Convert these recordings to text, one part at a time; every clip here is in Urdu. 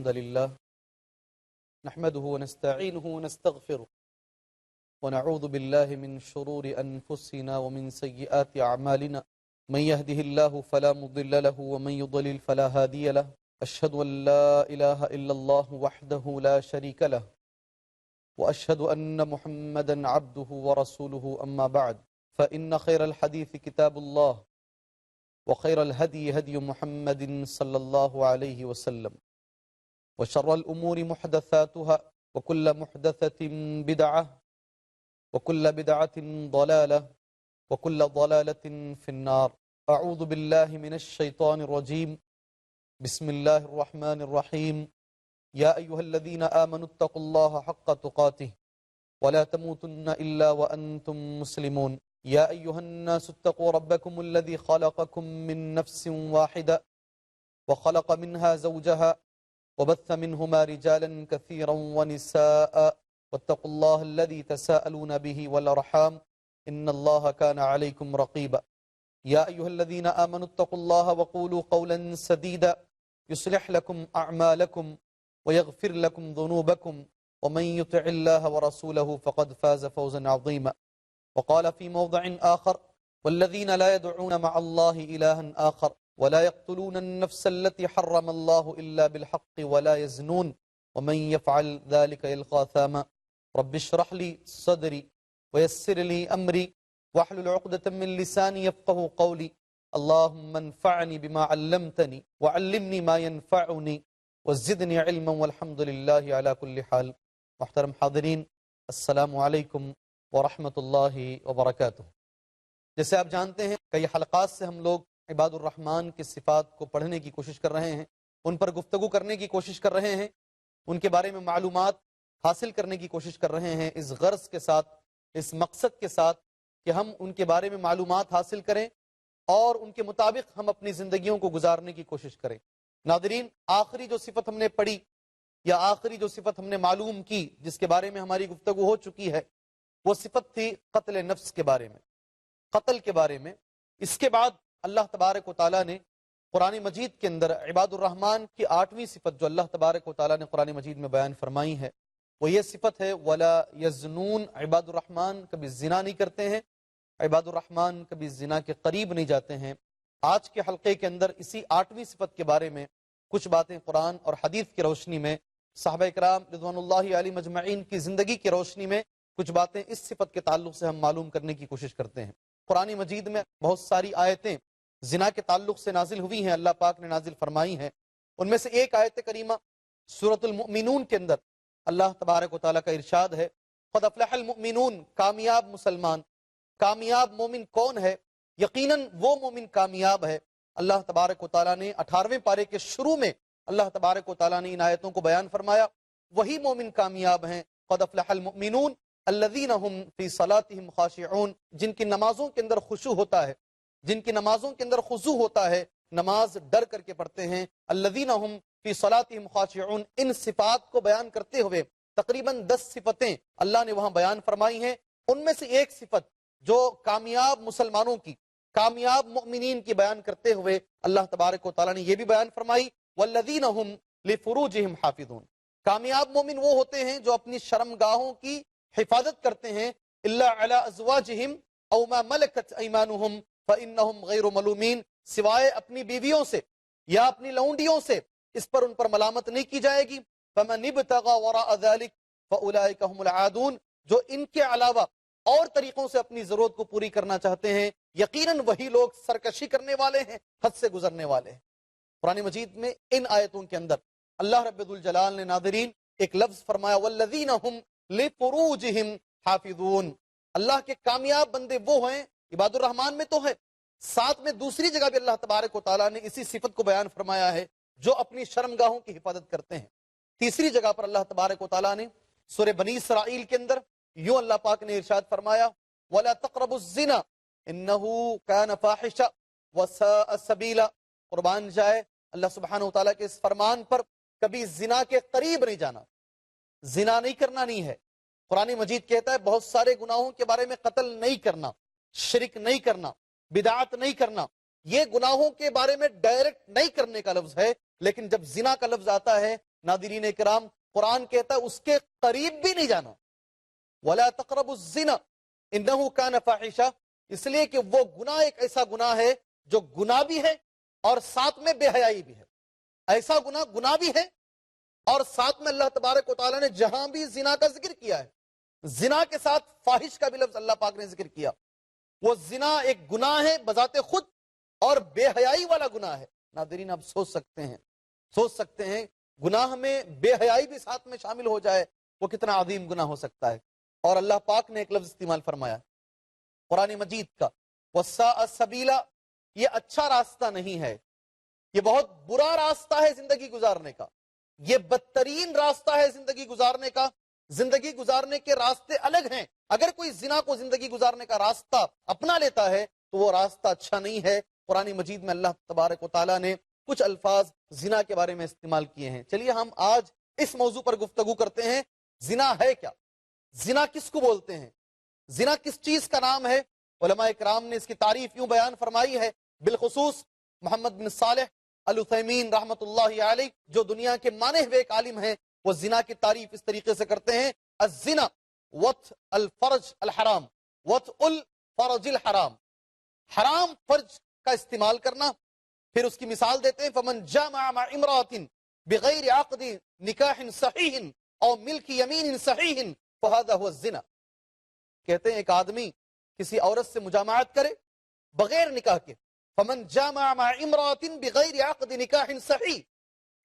الحمد لله نحمده ونستعينه ونستغفره ونعوذ بالله من شرور أنفسنا ومن سيئات أعمالنا من يهده الله فلا مضل له ومن يضلل فلا هادي له أشهد أن لا إله إلا الله وحده لا شريك له وأشهد أن محمدا عبده ورسوله أما بعد فإن خير الحديث كتاب الله وخير الهدي هدي محمد صلى الله عليه وسلم وشر الأمور محدثاتها وكل محدثة بدعة وكل بدعة ضلالة وكل ضلالة في النار. أعوذ بالله من الشيطان الرجيم. بسم الله الرحمن الرحيم. يا أيها الذين آمنوا اتقوا الله حق تقاته ولا تموتن إلا وأنتم مسلمون. يا أيها الناس اتقوا ربكم الذي خلقكم من نفس واحدة وخلق منها زوجها وبث منهما رجالا كثيرا ونساء واتقوا الله الذي تساءلون به والأرحام إن الله كان عليكم رقيبا. يا أيها الذين آمنوا اتقوا الله وقولوا قولا سديدا يصلح لكم أعمالكم ويغفر لكم ذنوبكم ومن يطع الله ورسوله فقد فاز فوزا عظيما. وقال في موضع آخر والذين لا يدعون مع الله إلها آخر ولا يقتلون النفس التي حرم الله إلا بالحق ولا يزنون ومن يفعل ذلك يلقى ثاما. رب اشرح لي صدري ويسر لي أمري واحلل عقدة من لساني يفقه قولي. اللهم انفعني بما علمتني وعلمني ما ينفعني وزدني علما والحمد لله على كل حال. محترم حاضرین، السلام علیکم ورحمۃ اللہ وبرکاتہ۔ جیسے آپ جانتے ہیں کئی حلقات سے ہم لوگ عباد الرحمن کی صفات کو پڑھنے کی کوشش کر رہے ہیں، ان پر گفتگو کرنے کی کوشش کر رہے ہیں، ان کے بارے میں معلومات حاصل کرنے کی کوشش کر رہے ہیں، اس غرض کے ساتھ، اس مقصد کے ساتھ کہ ہم ان کے بارے میں معلومات حاصل کریں اور ان کے مطابق ہم اپنی زندگیوں کو گزارنے کی کوشش کریں۔ ناظرین، آخری جو صفت ہم نے پڑھی یا آخری جو صفت ہم نے معلوم کی، جس کے بارے میں ہماری گفتگو ہو چکی ہے، وہ صفت تھی قتل نفس کے بارے میں، قتل کے بارے میں۔ اس کے بعد اللہ تبارک و تعالیٰ نے قرآن مجید کے اندر عباد الرحمن کی 8ویں صفت جو اللہ تبارک و تعالیٰ نے قرآن مجید میں بیان فرمائی ہے، وہ یہ صفت ہے ولا یزنون۔ عباد الرحمن کبھی زنا نہیں کرتے ہیں، عباد الرحمن کبھی زنا کے قریب نہیں جاتے ہیں۔ آج کے حلقے کے اندر اسی 8ویں صفت کے بارے میں کچھ باتیں قرآن اور حدیث کی روشنی میں، صحابہ کرام رضوان اللہ علیہم اجمعین کی زندگی کی روشنی میں کچھ باتیں اس صفت کے تعلق سے ہم معلوم کرنے کی کوشش کرتے ہیں۔ قرآن مجید میں بہت ساری آیتیں زنا کے تعلق سے نازل ہوئی ہیں، اللہ پاک نے نازل فرمائی ہیں۔ ان میں سے ایک آیت کریمہ سورۃ المؤمنون کے اندر اللہ تبارک و تعالیٰ کا ارشاد ہے، قد افلح المؤمنون، کامیاب مسلمان، کامیاب مومن کون ہے؟ یقیناً وہ مومن کامیاب ہے۔ اللہ تبارک و تعالیٰ نے 18ویں پارے کے شروع میں اللہ تبارک و تعالیٰ نے ان آیتوں کو بیان فرمایا، وہی مومن کامیاب ہیں۔ قد افلح المؤمنون الذین هم فی صلاتهم خاشعون، جن کی نمازوں کے اندر خشوع ہوتا ہے، جن کی نمازوں کے اندر خضوع ہوتا ہے، نماز ڈر کر کے پڑھتے ہیں۔ الذین هم فی صلاتهم خاشعون، ان صفات کو بیان کرتے ہوئے تقریباً 10 صفتیں اللہ نے وہاں بیان فرمائی ہیں۔ ان میں سے ایک صفت جو کامیاب مسلمانوں کی، کامیاب مؤمنین کی بیان کرتے ہوئے اللہ تبارک و تعالیٰ نے یہ بھی بیان فرمائی، والذین هم لفروجهم حافظون، کامیاب مومن وہ ہوتے ہیں جو اپنی شرمگاہوں کی حفاظت کرتے ہیں، الا علی ازواجہم او ما ملکت ایمانہم فانہم غیر ملومین، سوائے اپنی بیویوں سے یا اپنی لونڈیوں سے، اس پر ان پر ملامت نہیں کی جائے گی۔ فمن ابتغى وراء ذلك فاولئک هم العادون، جو ان کے علاوہ اور طریقوں سے اپنی ضرورت کو پوری کرنا چاہتے ہیں، یقیناً وہی لوگ سرکشی کرنے والے ہیں، حد سے گزرنے والے ہیں۔ قرآن مجید میں ان آیتوں کے اندر اللہ رب الجلال نے ناظرین ایک لفظ فرمایا، والذین هم لفروجہم حافظون، اللہ کے کامیاب بندے وہ ہیں، عباد الرحمن میں تو ہے، ساتھ میں دوسری جگہ بھی اللہ تبارک و تعالیٰ نے اسی صفت کو بیان فرمایا ہے، جو اپنی شرمگاہوں کی حفاظت کرتے ہیں۔ تیسری جگہ پر اللہ تبارک و تعالیٰ نے سورہ بنی اسرائیل کے اندر یوں اللہ پاک نے ارشاد فرمایا، وَلَا تَقْرَبُوا الزِّنَا إِنَّهُ كَانَ فَاحِشًا وَسَاءَ سَبِيلًا، قربان جائے اللہ سبحانہ و تعالیٰ کے اس فرمان پر، کبھی زنا کے قریب نہیں جانا، زنا نہیں کرنا نہیں ہے۔ قرآن مجید کہتا ہے بہت سارے گناہوں کے بارے میں قتل نہیں کرنا، شرک نہیں کرنا، بدعت نہیں کرنا، یہ گناہوں کے بارے میں ڈائریکٹ نہیں کرنے کا لفظ ہے، لیکن جب زنا کا لفظ آتا ہے ناظرین کرام قرآن کہتا ہے اس کے قریب بھی نہیں جانا. وَلَا تَقْرَبُوا الزِّنَا إِنَّهُ كَانَ فَاحِشًا، اس لیے کہ وہ گناہ ایک ایسا گناہ ہے جو گناہ بھی ہے اور ساتھ میں بے حیائی بھی ہے. ایسا گناہ بھی ہے اور ساتھ میں اللہ تبارک و تعالیٰ نے جہاں بھی زنا کا ذکر کیا ہے، زنا کے ساتھ فاحش کا بھی لفظ اللہ پاک نے ذکر کیا. وہ زنا ایک گناہ ہے بذات خود اور بے حیائی والا گناہ ہے. ناظرین آپ سوچ سکتے ہیں گناہ میں بے حیائی بھی ساتھ میں شامل ہو جائے وہ کتنا عظیم گناہ ہو سکتا ہے. اور اللہ پاک نے ایک لفظ استعمال فرمایا قرآن مجید کا، وَالسَّاءَ سَبِيلًا، یہ اچھا راستہ نہیں ہے، یہ بہت برا راستہ ہے زندگی گزارنے کا، یہ بدترین راستہ ہے زندگی گزارنے کا. زندگی گزارنے کے راستے الگ ہیں. اگر کوئی زنا کو زندگی گزارنے کا راستہ اپنا لیتا ہے تو وہ راستہ اچھا نہیں ہے. قرآن مجید میں اللہ تبارک و تعالیٰ نے کچھ الفاظ زنا کے بارے میں استعمال کیے ہیں. چلیے ہم آج اس موضوع پر گفتگو کرتے ہیں. زنا ہے کیا؟ زنا کس کو بولتے ہیں؟ زنا کس چیز کا نام ہے؟ علماء اکرام نے اس کی تعریف یوں بیان فرمائی ہے، بالخصوص محمد بن صالح العثیمین رحمت اللہ علیہ جو دنیا کے مانے ہوئے ایک عالم ہیں، وہ زنا کی تعریف اس طریقے سے کرتے ہیں، الزنا وطء الفرج الحرام، وطء الفرج الحرام، حرام فرج کا استعمال کرنا. پھر اس کی مثال دیتے ہیں، فمن جامع مع امرأة بغیر عقد نکاح صحیح او ملک یمین صحیح فہذا هو الزنا. کہتے ہیں ایک آدمی کسی عورت سے مجامعت کرے بغیر نکاح کے، فمن جامع مع امرأة بغیر عقد نکاح صحیح،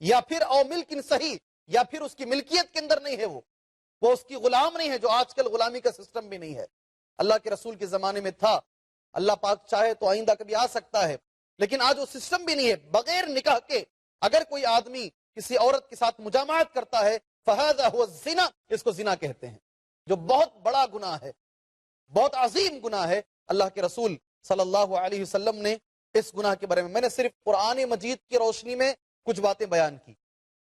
یا پھر او ملک صحیح، یا پھر اس کی ملکیت کے اندر نہیں ہے، وہ اس کی غلام نہیں ہے، جو آج کل غلامی کا سسٹم بھی نہیں ہے. اللہ کے رسول کے زمانے میں تھا، اللہ پاک چاہے تو آئندہ کبھی آ سکتا ہے، لیکن آج وہ سسٹم بھی نہیں ہے. بغیر نکاح کے اگر کوئی آدمی کسی عورت کے ساتھ مجامعت کرتا ہے فہذا هو الزنا، اس کو زنا کہتے ہیں، جو بہت بڑا گناہ ہے، بہت عظیم گناہ ہے. اللہ کے رسول صلی اللہ علیہ وسلم نے اس گناہ کے بارے میں نے صرف قرآن مجید کی روشنی میں کچھ باتیں بیان کی.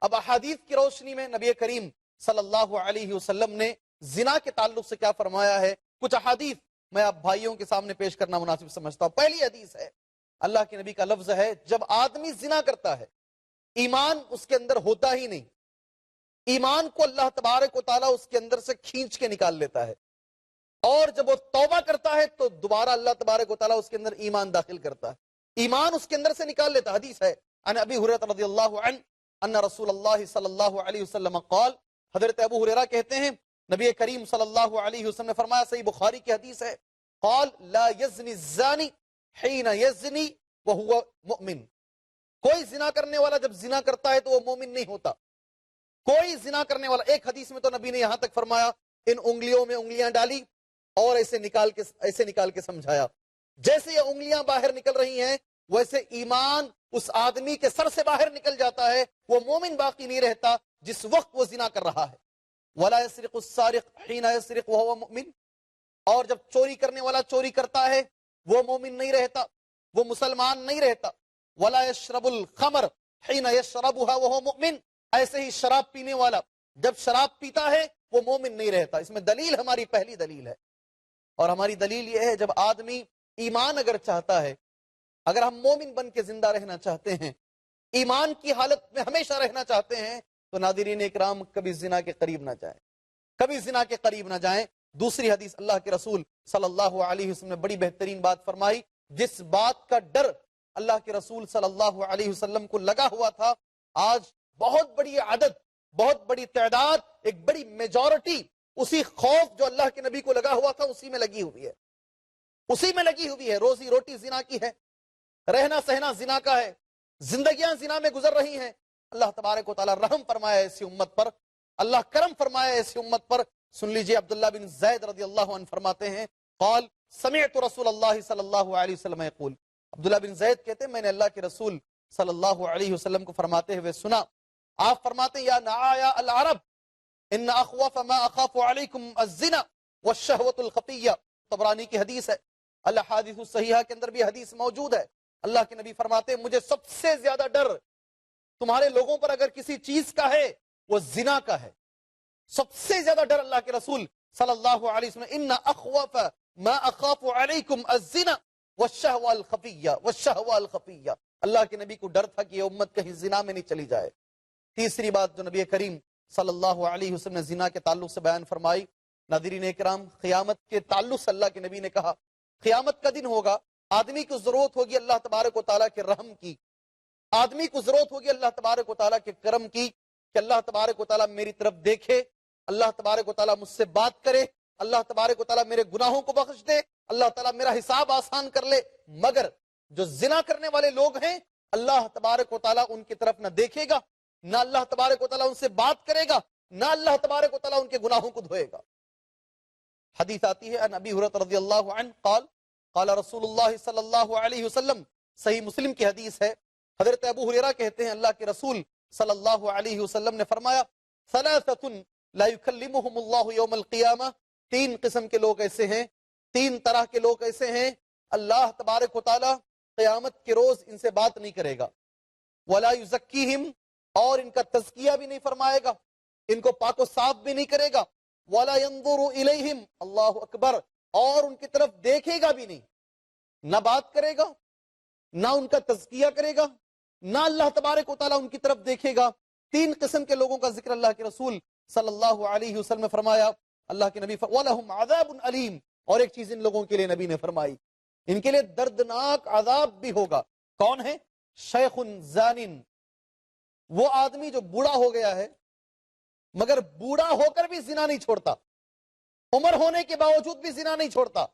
اب احادیث کی روشنی میں نبی کریم صلی اللہ علیہ وسلم نے زنا کے تعلق سے کیا فرمایا ہے، کچھ احادیث میں آپ بھائیوں کے سامنے پیش کرنا مناسب سمجھتا ہوں. پہلی حدیث ہے، اللہ کے نبی کا لفظ ہے، جب آدمی زنا کرتا ہے ایمان اس کے اندر ہوتا ہی نہیں، ایمان کو اللہ تبارک و تعالیٰ اس کے اندر سے کھینچ کے نکال لیتا ہے، اور جب وہ توبہ کرتا ہے تو دوبارہ اللہ تبارک و تعالیٰ اس کے اندر ایمان داخل کرتا ہے، ایمان اس کے اندر سے نکال لیتا. حدیث ہے عن ابی ہریرہ رضی اللہ عنہ ان رسول اللہ صلی اللہ علیہ وسلم قال، حضرت ابو ہریرہ کہتے ہیں نبی کریم صلی اللہ علیہ وسلم نے فرمایا، صحیح بخاری کی حدیث ہے، قال لا یزنی الزانی حین یزنی وہو مؤمن، کوئی زنا کرنے والا جب زنا کرتا ہے تو وہ مومن نہیں ہوتا. کوئی زنا کرنے والا، ایک حدیث میں تو نبی نے یہاں تک فرمایا ان انگلیوں میں انگلیاں ڈالی اور ایسے نکال کے سمجھایا، جیسے یہ انگلیاں باہر نکل رہی ہیں ویسے ایمان اس آدمی کے سر سے باہر نکل جاتا ہے، وہ مومن باقی نہیں رہتا جس وقت وہ زنا کر رہا ہے. وَلَا يَسْرِقُ السَّارِقُ حِينَ يَسْرِقُ وَهُوَ مُؤْمِنٌ، اور جب چوری کرنے والا چوری کرتا ہے وہ مومن نہیں رہتا، وہ مسلمان نہیں رہتا. وَلَا يَشْرَبُ الْخَمْرَ حِينَ يَشْرَبُهَا وَهُوَ مُؤْمِنٌ، ایسے ہی شراب پینے والا جب شراب پیتا ہے وہ مومن نہیں رہتا. اس میں دلیل ہماری پہلی دلیل ہے، اور ہماری دلیل یہ ہے جب آدمی ایمان اگر چاہتا ہے، اگر ہم مومن بن کے زندہ رہنا چاہتے ہیں، ایمان کی حالت میں ہمیشہ رہنا چاہتے ہیں، تو ناظرین اکرام کبھی زنا کے قریب نہ جائیں، کبھی زنا کے قریب نہ جائیں. دوسری حدیث اللہ کے رسول صلی اللہ علیہ وسلم نے بڑی بہترین بات فرمائی، جس بات کا ڈر اللہ کے رسول صلی اللہ علیہ وسلم کو لگا ہوا تھا، آج بہت بڑی عدد، بہت بڑی تعداد، ایک بڑی میجورٹی اسی خوف جو اللہ کے نبی کو لگا ہوا تھا اسی میں لگی ہوئی ہے، اسی میں لگی ہوئی ہے. روزی روٹی زنا کی ہے، رہنا سہنا زنا کا ہے، زندگیاں زنا میں گزر رہی ہیں. اللہ تبارک و تعالیٰ رحم فرمایا ایسی امت پر، اللہ کرم فرمایا ایسی امت پر. سن لیجئے عبداللہ بن زید رضی اللہ عنہ فرماتے ہیں، قال سمعت رسول اللہ صلی اللہ علیہ وسلم یقول، عبداللہ بن زید کہتے ہیں میں نے اللہ کے رسول صلی اللہ علیہ وسلم کو فرماتے ہوئے سنا. آپ فرماتے ہیں، یا نعایا العرب ان اخوف ما اخاف علیکم الزنا والشہوۃ الخفیہ. طبرانی کی حدیث ہے، الاحادیث الصحیحہ کے اندر بھی حدیث موجود ہے. اللہ کے نبی فرماتے ہیں مجھے سب سے زیادہ ڈر تمہارے لوگوں پر اگر کسی چیز کا ہے وہ زنا کا ہے. سب سے زیادہ ڈر اللہ کے رسول صلی اللہ علیہ وسلم، ان اخوف ما اخاف علیکم الزنا والشہوۃ الخفیہ والشہوۃ الخفیہ. اللہ کے نبی کو ڈر تھا کہ یہ امت کہیں زنا میں نہیں چلی جائے، تیسری بات جو نبی کریم صلی اللہ علیہ وسلم نے زنا کے تعلق سے بیان فرمائی، ناظرین اکرام، قیامت کے تعلق سے اللہ کے نبی نے کہا قیامت کا دن ہوگا، آدمی کو ضرورت ہوگی اللہ تبارک و تعالیٰ کے رحم کی، آدمی کو ضرورت ہوگی اللہ تبارک و تعالیٰ کے کرم کی، کہ اللہ تبارک و تعالیٰ میری طرف دیکھے، اللہ تبارک و تعالیٰ مجھ سے بات کرے، اللہ تبارک و تعالیٰ میرے گناہوں کو بخش دے، اللہ تعالیٰ میرا حساب آسان کر لے۔ مگر جو زنا کرنے والے لوگ ہیں، اللہ تبارک و تعالیٰ ان کی طرف نہ دیکھے گا، نہ اللہ تبارک و تعالیٰ ان سے بات کرے گا، نہ اللہ تبارک و تعالیٰ ان کے گناہوں کو دھوئے گا۔ حدیث آتی ہے ان ابی ہریرہ رضی اللہ عنہ قال قال رسول اللہ صلی اللہ علیہ وسلم، صحیح مسلم کی حدیث ہے، حضرت ابو ہریرہ کہتے ہیں اللہ کے رسول صلی اللہ علیہ وسلم نے فرمایا ثلاثۃ لا یکلمہم اللہ یوم القیامہ، تین قسم کے لوگ ایسے ہیں، تین طرح کے لوگ ایسے ہیں، اللہ تبارک و تعالیٰ قیامت کے روز ان سے بات نہیں کرے گا، ولا یزکیہم، اور ان کا تزکیہ بھی نہیں فرمائے گا، ان کو پاک و صاف بھی نہیں کرے گا، ولا ينظر الیہم، اللہ اکبر، اور ان کی طرف دیکھے گا بھی نہیں، نہ بات کرے گا، نہ ان کا تزکیہ کرے گا، نہ اللہ تبارک و تعالیٰ ان کی طرف دیکھے گا۔ تین قسم کے لوگوں کا ذکر اللہ کے رسول صلی اللہ علیہ وسلم نے فرمایا۔ اللہ کے نبی وَلَهُمْ عَذَابٌ عَلِيمٌ، اور ایک چیز ان لوگوں کے لیے نبی نے فرمائی، ان کے لیے دردناک عذاب بھی ہوگا۔ کون ہے؟ شیخ زانن، وہ آدمی جو بوڑھا ہو گیا ہے مگر بوڑھا ہو کر بھی زنا نہیں چھوڑتا، عمر ہونے کے باوجود بھی زنا نہیں چھوڑتا،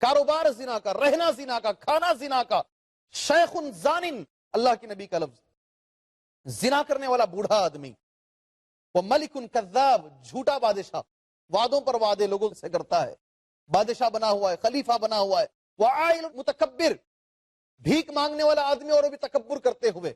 کاروبار زنا کا، رہنا زنا کا، کھانا زنا کا، شیخ زانن، اللہ کے نبی کا لفظ، زنا کرنے والا بوڑھا آدمی، وہ ملک کذاب، جھوٹا بادشاہ، وعدوں پر وعدے لوگوں سے کرتا ہے، بادشاہ بنا ہوا ہے، خلیفہ بنا ہوا ہے، وعائل متکبر، بھیک مانگنے والا آدمی اور بھی تکبر کرتے ہوئے۔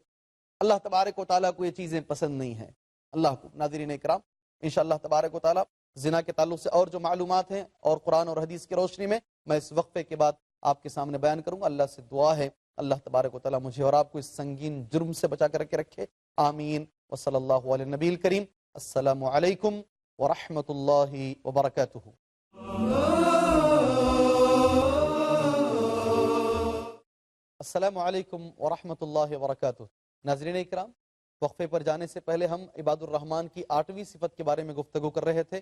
اللہ تبارک و تعالیٰ کو یہ چیزیں پسند نہیں ہیں۔ اللہ کو ناظرین اکرام، انشاءاللہ تبارک و تعالیٰ زنا کے تعلق سے اور جو معلومات ہیں اور قرآن اور حدیث کی روشنی میں اس وقفے کے بعد آپ کے سامنے بیان کروں گا۔ اللہ سے دعا ہے اللہ تبارک و تعالیٰ مجھے اور آپ کو اس سنگین جرم سے بچا کر کے رکھے، آمین۔ وصلی اللہ علی النبی الکریم۔ السلام علیکم ورحمۃ اللہ وبرکاتہ۔ السلام علیکم ورحمۃ اللہ وبرکاتہ۔ ناظرین اکرام، وقفے پر جانے سے پہلے ہم عباد الرحمن کی 8ویں صفت کے بارے میں گفتگو کر رہے تھے،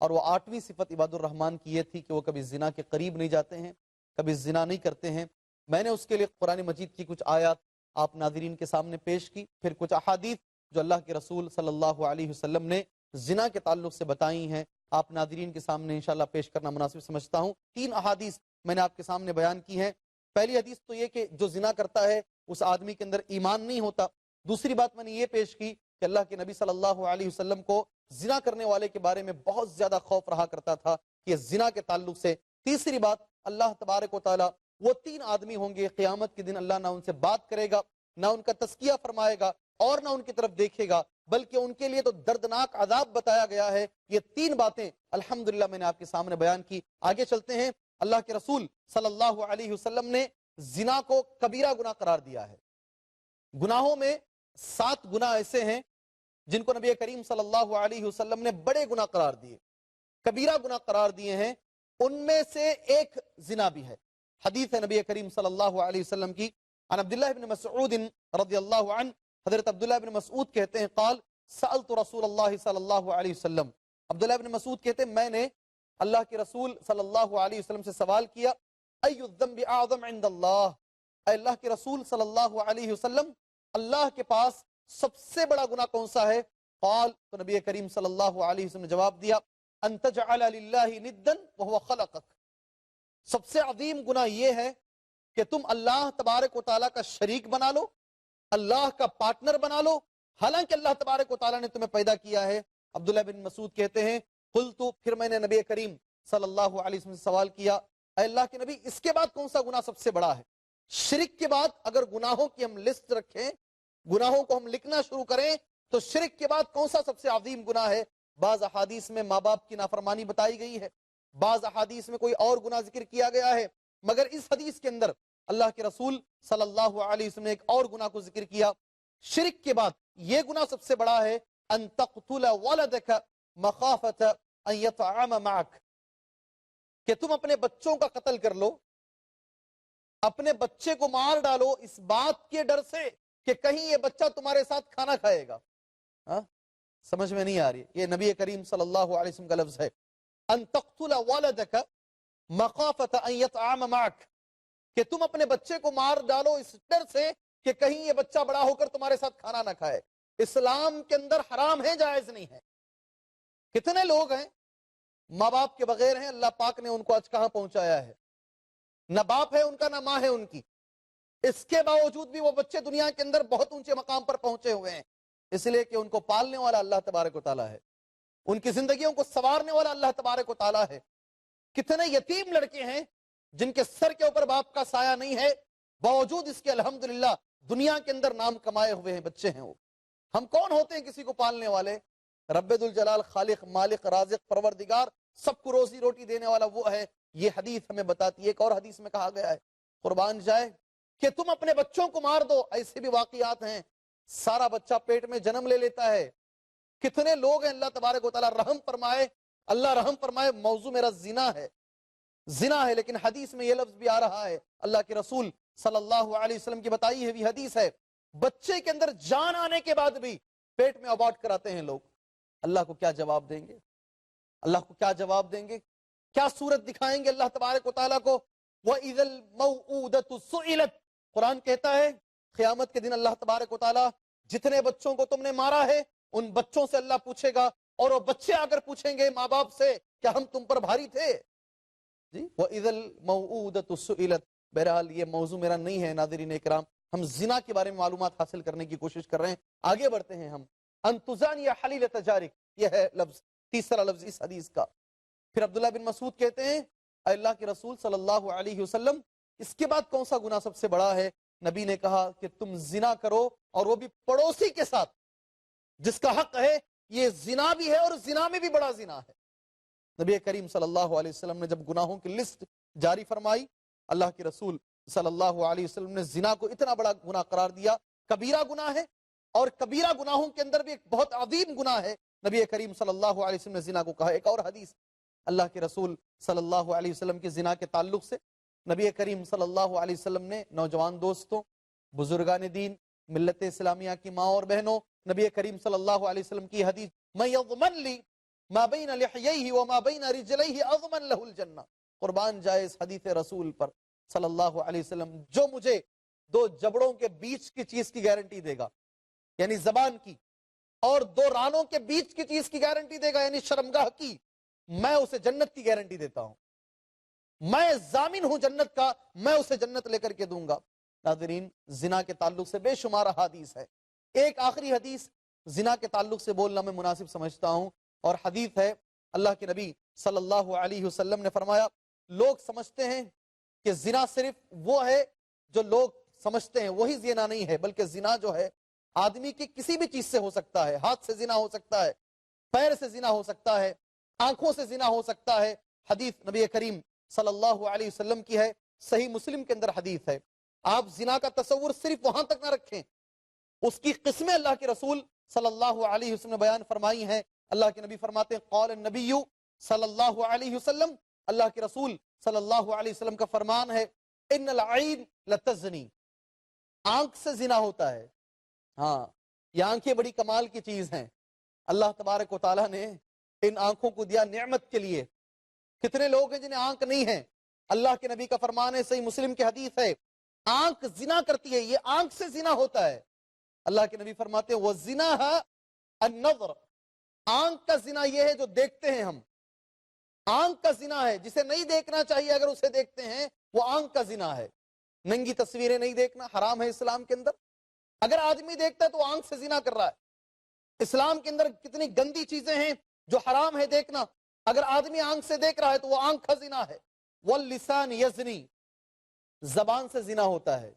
اور وہ 8ویں صفت عباد الرحمن کی یہ تھی کہ وہ کبھی زنا کے قریب نہیں جاتے ہیں، کبھی زنا نہیں کرتے ہیں۔ میں نے اس کے لیے قرآن مجید کی کچھ آیات آپ ناظرین کے سامنے پیش کی، پھر کچھ احادیث جو اللہ کے رسول صلی اللہ علیہ وسلم نے زنا کے تعلق سے بتائی ہیں، آپ ناظرین کے سامنے انشاءاللہ پیش کرنا مناسب سمجھتا ہوں۔ 3 احادیث میں نے آپ کے سامنے بیان کی ہیں۔ پہلی حدیث تو یہ کہ جو زنا کرتا ہے اس آدمی کے اندر ایمان نہیں ہوتا۔ دوسری بات میں نے یہ پیش کی کہ اللہ کے نبی صلی اللہ علیہ وسلم کو زنا کرنے والے کے بارے میں بہت زیادہ خوف رہا کرتا تھا کہ زنا کے تعلق سے۔ تیسری بات، اللہ تبارک و تعالیٰ وہ 3 آدمی ہوں گے قیامت کے دن، اللہ نہ ان سے بات کرے گا، نہ ان کا تزکیہ فرمائے گا، اور نہ ان کی طرف دیکھے گا، بلکہ ان کے لیے تو دردناک عذاب بتایا گیا ہے۔ یہ 3 باتیں الحمدللہ میں نے آپ کے سامنے بیان کی۔ آگے چلتے ہیں۔ اللہ کے رسول صلی اللہ علیہ وسلم نے زنا کو کبیرہ گناہ قرار دیا ہے۔ گناہوں میں 7 گناہ ایسے ہیں جن کو نبی کریم صلی اللہ علیہ وسلم نے بڑے گناہ قرار دیے، کبیرہ گناہ قرار دیے ہیں۔ ان میں سے ایک زنا بھی ہے۔ حدیث ہے نبی کریم صلی اللہ علیہ وسلم کی، عن عبداللہ بن مسعود رضی اللہ عنہ، حضرت عبداللہ بن مسعود کہتے ہیں قال سألت رسول اللہ صلی اللہ علیہ وسلم، عبداللہ بن مسعود کہتے ہیں میں نے اللہ کے رسول صلی اللہ علیہ وسلم سے سوال کیا، ای الذنب اعظم عند اللہ، اے اللہ کے رسول صلی اللہ علیہ وسلم اللہ کے پاس سب سے بڑا گناہ کون سا ہے؟ قال، تو نبی کریم صلی اللہ علیہ وسلم نے جواب دیا، ان تجعل للہ ندا وهو خلقک، سب سے عظیم گناہ یہ ہے کہ تم اللہ تبارک و تعالیٰ کا شریک بنا لو، اللہ کا پارٹنر بنا لو، حالانکہ اللہ تبارک و تعالیٰ نے تمہیں پیدا کیا ہے۔ عبداللہ بن مسعود کہتے ہیں قلت، پھر میں نے نبی کریم صلی اللہ علیہ وسلم سے سوال کیا، اے اللہ کے نبی اس کے بعد کون سا گناہ سب سے بڑا ہے؟ شرک کے بعد اگر گناہوں کی ہم لسٹ رکھیں، گناہوں کو ہم لکھنا شروع کریں، تو شرک کے بعد کون سا سب سے عظیم گناہ ہے؟ بعض احادیث میں ماں باپ کی نافرمانی بتائی گئی ہے، بعض احادیث میں کوئی اور گناہ ذکر کیا گیا ہے، مگر اس حدیث کے اندر اللہ کے رسول صلی اللہ علیہ وسلم نے ایک اور گناہ کو ذکر کیا۔ شرک کے بعد یہ گناہ سب سے بڑا ہے، ان تقتل ولدک مخافۃ ان یطعم معک، کہ تم اپنے بچوں کا قتل کر لو، اپنے بچے کو مار ڈالو اس بات کے ڈر سے کہ کہیں یہ بچہ تمہارے ساتھ کھانا کھائے گا، ہاں سمجھ میں نہیں آ رہی. یہ نبی کریم صلی اللہ علیہ وسلم کا لفظ ہے. ان تقتل والدک مخافۃ ان یطعم معک، کہ تم اپنے بچے کو مار ڈالو اس ڈر سے کہ کہیں یہ بچہ بڑا ہو کر تمہارے ساتھ کھانا نہ کھائے. اسلام کے اندر حرام ہے، جائز نہیں ہے. کتنے لوگ ہیں ماں باپ کے بغیر ہیں، اللہ پاک نے ان کو آج کہاں پہنچایا ہے. نہ باپ ہے ان کا، نہ ماں ہے ان کی، اس کے باوجود بھی وہ بچے دنیا کے اندر بہت اونچے مقام پر پہنچے ہوئے ہیں، اس لیے کہ ان کو پالنے والا اللہ تبارک و تعالیٰ ہے، ان کی زندگیوں کو سنوارنے والا اللہ تبارک و تعالیٰ ہے. کتنے یتیم لڑکے ہیں جن کے سر کے اوپر باپ کا سایہ نہیں ہے، باوجود اس کے الحمدللہ دنیا کے اندر نام کمائے ہوئے ہیں بچے ہیں وہ. ہم کون ہوتے ہیں کسی کو پالنے والے؟ رب ذوالجلال، خالق، مالک، رازق، پروردگار، سب کو روزی روٹی دینے والا وہ ہے. یہ حدیث ہمیں بتاتی ہے. ایک اور حدیث میں کہا گیا ہے قربان جائے کہ تم اپنے بچوں کو مار دو. ایسے بھی واقعات ہیں، سارا بچہ پیٹ میں جنم لے لیتا ہے. کتنے لوگ ہیں، اللہ تبارک و تعالیٰ رحم فرمائے، اللہ رحم فرمائے. موضوع میرا زنا ہے، زنا ہے، لیکن حدیث میں یہ لفظ بھی آ رہا ہے، اللہ کے رسول صلی اللہ علیہ وسلم کی بتائی ہوئی حدیث ہے، بچے کے اندر جان آنے کے بعد بھی پیٹ میں ابارٹ کراتے ہیں لوگ. اللہ کو کیا جواب دیں گے؟ اللہ کو کیا جواب دیں گے؟ کیا صورت دکھائیں گے اللہ تبارک و تعالیٰ کو؟ وَإِذَا الْمَوْءُودَةُ سُئِلَتْ، قرآن کہتا ہے قیامت کے دن اللہ تبارک و تعالیٰ جتنے بچوں کو تم نے مارا ہے ان بچوں سے اللہ پوچھے گا، اور وہ بچے آ کر پوچھیں گے ماں باپ سے کیا ہم تم پر بھاری تھے؟ جی وَإِذَا الْمَوْءُودَةُ سُئِلَتْ. بہرحال یہ موضوع میرا نہیں ہے ناظرین اکرام، ہم زنا کے بارے میں معلومات حاصل کرنے کی کوشش کر رہے ہیں. آگے بڑھتے ہیں ہم. ان تزانی حلیلۃ جارک، یہ ہے لفظ، تیسرا لفظ اس حدیث کا. پھر عبداللہ بن مسعود کہتے ہیں اے اللہ کے رسول صلی اللہ علیہ وسلم، اس کے بعد کون سا گناہ سب سے بڑا ہے؟ نبی نے کہا کہ تم زنا کرو، اور وہ بھی پڑوسی کے ساتھ جس کا حق ہے. یہ زنا بھی ہے اور زنا میں بھی بڑا زنا ہے. نبی کریم صلی اللہ علیہ وسلم نے جب گناہوں کی لسٹ جاری فرمائی، اللہ کے رسول صلی اللہ علیہ وسلم نے زنا کو اتنا بڑا گناہ قرار دیا. کبیرہ گناہ ہے، اور کبیرہ گناہوں کے اندر بھی ایک بہت عظیم گناہ ہے. نبی کریم صلی اللہ علیہ وسلم نے زنا کو کہا. ایک اور حدیث اللہ کے رسول صلی اللہ علیہ وسلم کے زنا کے تعلق سے، نبی کریم صلی اللہ علیہ وسلم نے نوجوان دوستوں، بزرگان دین، ملت اسلامیہ کی ماں اور بہنوں، نبی کریم صلی اللہ علیہ وسلم کی حدیث میں یضمن لی ما بین لحییہ وما بین رجلیہ اضمن لہ الجنہ، قربان جائے اس حدیث رسول پر صلی اللہ علیہ وسلم، جو مجھے دو جبڑوں کے بیچ کی چیز کی گارنٹی دے گا، یعنی زبان کی، اور دو رانوں کے بیچ کی چیز کی گارنٹی دے گا، یعنی شرمگاہ کی، میں اسے جنت کی گارنٹی دیتا ہوں. میں ضامن ہوں جنت کا، میں اسے جنت لے کر کے دوں گا. ناظرین، زنا کے تعلق سے بے شمار حدیث ہے. ایک آخری حدیث زنا کے تعلق سے بولنا میں مناسب سمجھتا ہوں، اور حدیث ہے اللہ کے نبی صلی اللہ علیہ وسلم نے فرمایا، لوگ سمجھتے ہیں کہ زنا صرف وہ ہے جو لوگ سمجھتے ہیں، وہی زنا نہیں ہے، بلکہ زنا جو ہے آدمی کی کسی بھی چیز سے ہو سکتا ہے. ہاتھ سے زنا ہو سکتا ہے، پیر سے زنا ہو سکتا ہے، آنکھوں سے زنا ہو سکتا ہے. حدیث نبی کریم صلی اللہ علیہ وسلم کی ہے، صحیح مسلم کے اندر حدیث ہے. آپ زنا کا تصور صرف وہاں تک نہ رکھیں، اس کی قسمیں اللہ کے رسول صلی اللہ علیہ وسلم نے بیان فرمائی ہیں. اللہ کے نبی فرماتے ہیں قال النبی صلی اللہ علیہ وسلم، اللہ کے رسول صلی اللہ علیہ وسلم کا فرمان ہے، ان العین لتزنی، آنکھ سے زنا ہوتا ہے. ہاں، یہ آنکھیں بڑی کمال کی چیز ہیں. اللہ تبارک و تعالیٰ نے ان آنکھوں کو دیا نعمت کے لیے. کتنے لوگ ہیں جنہیں آنکھ نہیں ہے؟ اللہ کے نبی کا فرمان ہے، صحیح مسلم کی حدیث ہے، آنکھ زنا کرتی ہے، یہ آنکھ سے زنا ہوتا ہے. اللہ کے نبی فرماتے ہیں وَزِنَاهَا النَّظْرُ، آنکھ کا زنا یہ ہے جو دیکھتے ہیں ہم، آنکھ کا زنا ہے، جسے نہیں دیکھنا چاہیے اگر اسے دیکھتے ہیں وہ آنکھ کا زنا ہے. ننگی تصویریں نہیں دیکھنا حرام ہے اسلام کے اندر. اگر آدمی دیکھتا ہے تو آنکھ سے زنا کر رہا ہے. اسلام کے اندر کتنی گندی چیزیں ہیں جو حرام ہے دیکھنا، اگر آدمی آنکھ سے دیکھ رہا ہے تو وہ آنکھ کا زنا ہے. واللسان یزنی، زبان سے زنا ہوتا ہے.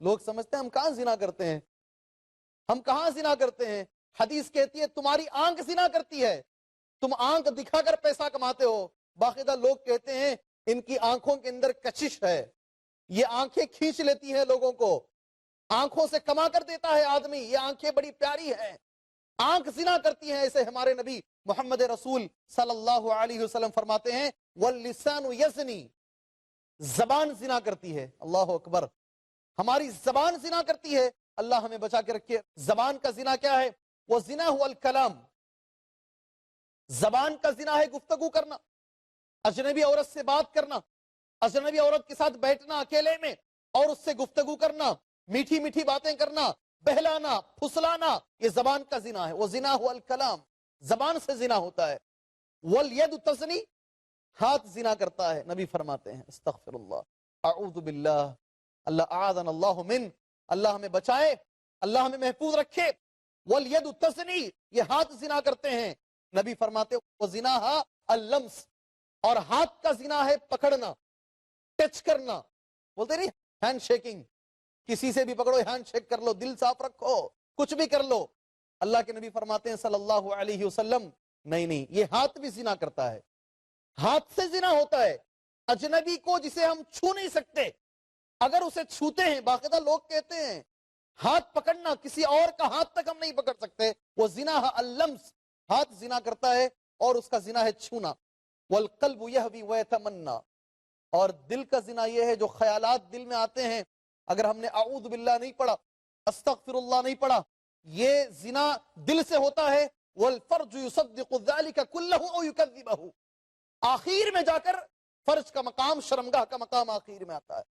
لوگ سمجھتے ہیں ہم کہاں زنا کرتے ہیں، ہم کہاں زنا کرتے ہیں. حدیث کہتی ہے تمہاری آنکھ زنا کرتی ہے، تم آنکھ دکھا کر پیسہ کماتے ہو. باقاعدہ لوگ کہتے ہیں ان کی آنکھوں کے اندر کشش ہے، یہ آنکھیں کھینچ لیتی ہیں لوگوں کو، آنکھوں سے کما کر دیتا ہے آدمی، یہ آنکھیں بڑی پیاری ہیں، آنکھ زنا کرتی ہیں. ایسے ہمارے نبی محمد رسول صلی اللہ علیہ وسلم فرماتے ہیں واللسان یزنی، زبان زنا کرتی ہے. اللہ اکبر، ہماری زبان زنا کرتی ہے. اللہ ہمیں بچا کے رکھے. زبان کا زنا کیا ہے؟ وزنا هو الکلام، زبان کا زنا ہے گفتگو کرنا، اجنبی عورت سے بات کرنا، اجنبی عورت کے ساتھ بیٹھنا اکیلے میں اور اس سے گفتگو کرنا، میٹھی میٹھی باتیں کرنا، بہلانا، پھسلانا، یہ زبان کا زنا ہے. وزنا هو الکلام، زبان سے زنا ہوتا ہے. والید تزنی، ہاتھ زنا کرتا ہے. نبی فرماتے ہیں استغفر اللہ، اعوذ باللہ، اللہ اعاذنا اللہ من، اللہ ہمیں بچائے، اللہ ہمیں محفوظ رکھے. والید تزنی، یہ ہاتھ زنا کرتے ہیں. نبی فرماتے وزناہا اللمس، اور ہاتھ کا زنا ہے پکڑنا، ٹچ کرنا. بولتے نہیں ہینڈ شیکنگ، کسی سے بھی پکڑو ہینڈ شیک کر لو، دل صاف رکھو، کچھ بھی کر لو. اللہ کے نبی فرماتے ہیں صلی اللہ علیہ وسلم نہیں، یہ ہاتھ بھی زنا کرتا ہے. ہاتھ سے زنا ہوتا ہے. اجنبی کو جسے ہم چھو نہیں سکتے، اگر اسے چھوتے ہیں، باقاعدہ لوگ کہتے ہیں ہاتھ پکڑنا، کسی اور کا ہاتھ تک ہم نہیں پکڑ سکتے، وہ زنا اللمس، ہاتھ زنا کرتا ہے اور اس کا زنا ہے چھونا. والقلب یہوی ویتمنا، اور دل کا زنا یہ ہے جو خیالات دل میں آتے ہیں، اگر ہم نے اعوذ باللہ نہیں پڑھا، استغفر اللہ نہیں پڑھا، یہ زنا دل سے ہوتا ہے. والفرج یصدق ذلك كله او يكذبه، آخر میں جا کر فرج کا مقام، شرمگاہ کا مقام آخر میں آتا ہے.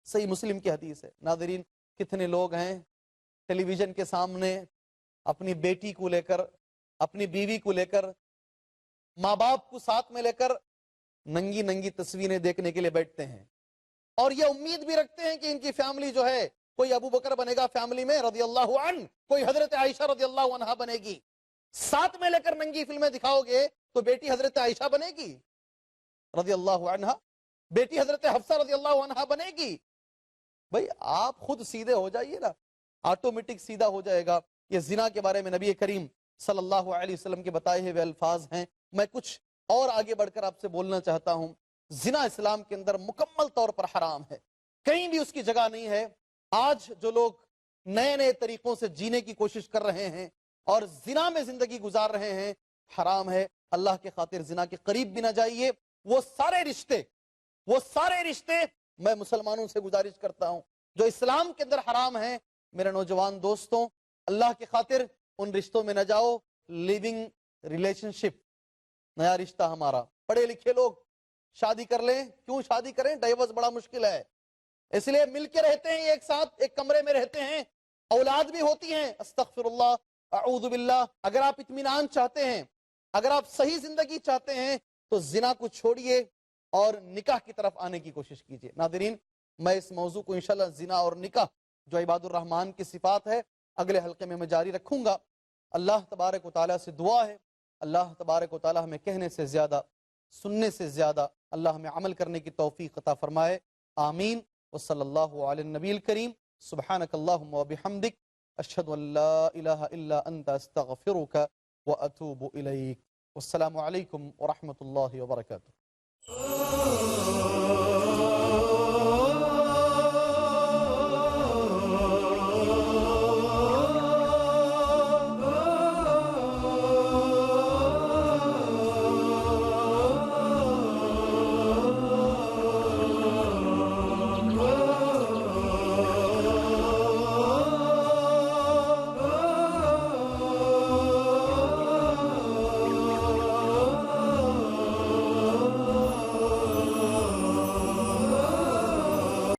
صحیح مسلم کی حدیث ہے. ناظرین، کتنے لوگ ہیں ٹیلی ویژن کے سامنے اپنی بیٹی کو لے کر، اپنی بیوی کو لے کر، ماں باپ کو ساتھ میں لے کر ننگی ننگی تصویریں دیکھنے کے لیے بیٹھتے ہیں، اور یہ امید بھی رکھتے ہیں کہ ان کی فیملی جو ہے، کوئی ابو بکر بنے گا فیملی میں رضی اللہ عنہ، کوئی حضرت عائشہ رضی اللہ عنہا بنے گی. ساتھ میں لے کر ننگی فلمیں دکھاؤ گے تو بیٹی حضرت عائشہ بنے گی رضی اللہ عنہا، بیٹی حضرت حفصہ رضی اللہ عنہا بنے گی. بھئی آپ خود سیدھے ہو جائیے نا، آٹومیٹک سیدھا ہو جائے گا. یہ زنا کے بارے میں نبی کریم صلی اللہ علیہ وسلم کے بتائے ہوئے الفاظ ہیں. میں کچھ اور آگے بڑھ کر آپ سے بولنا چاہتا ہوں. زنا اسلام کے اندر مکمل طور پر حرام ہے، کہیں بھی اس کی جگہ نہیں ہے. آج جو لوگ نئے نئے طریقوں سے جینے کی کوشش کر رہے ہیں اور زنا میں زندگی گزار رہے ہیں، حرام ہے. اللہ کے خاطر زنا کے قریب بھی نہ جائیے. وہ سارے رشتے میں مسلمانوں سے گزارش کرتا ہوں جو اسلام کے اندر حرام ہیں. میرے نوجوان دوستوں، اللہ کے خاطر ان رشتوں میں نہ جاؤ. لیونگ ریلیشن شپ، نیا رشتہ ہمارا، پڑھے لکھے لوگ شادی کر لیں، کیوں شادی کریں؟ ڈائیورس بڑا مشکل ہے، اس لیے مل کے رہتے ہیں، ایک ساتھ ایک کمرے میں رہتے ہیں، اولاد بھی ہوتی ہیں. استغفر اللہ، اعوذ باللہ. اگر آپ اطمینان چاہتے ہیں، اگر آپ صحیح زندگی چاہتے ہیں تو زنا کو چھوڑیے اور نکاح کی طرف آنے کی کوشش کیجیے. ناظرین، میں اس موضوع کو انشاءاللہ زنا اور نکاح جو عباد الرحمن کی صفات ہے اگلے حلقے میں جاری رکھوں گا. اللہ تبارک و تعالیٰ سے دعا ہے، اللہ تبارک و تعالیٰ ہمیں کہنے سے زیادہ، سننے سے زیادہ اللہ ہمیں عمل کرنے کی توفیق عطا فرمائے. آمین. وصلی اللہ علی النبی الکریم. سبحانک اللہم و بحمدک، اشہد ان لا الہ الا انت، استغفرک و اتوب الیک. والسلام علیکم ورحمۃ اللہ وبرکاتہ.